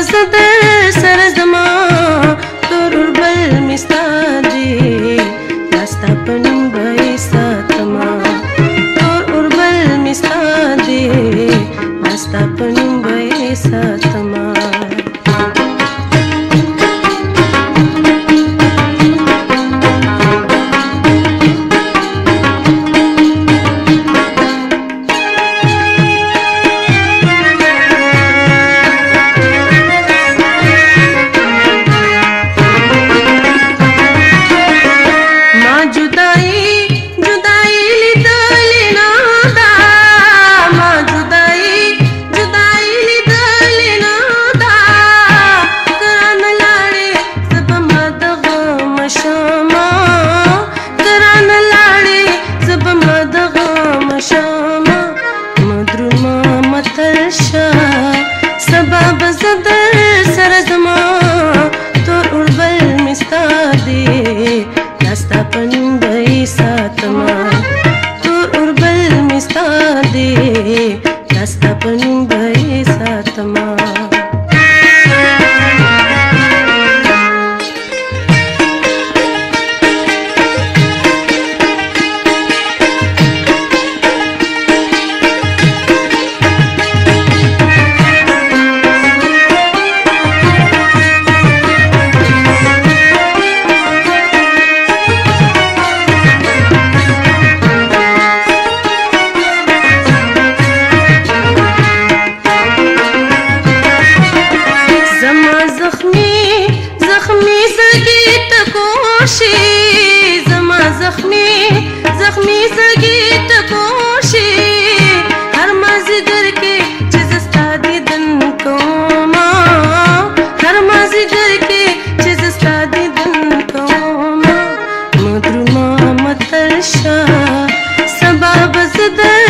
بزدر سر زما تور بل مستاجي داستا پنم بای ساتما تور بل مستاجي داستا پنم بای ساتما سبب زدر سر زما تور اوربل مستا دے داستا پنم بای ساتما تور اوربل مستا دے داستا پنم بای ساتما زخمی زگی تکوشی هر مازیگر کے چیز استا دیدن کوما هر مازیگر کے چیز استا دیدن کوما مدروما مترشا سبب زدر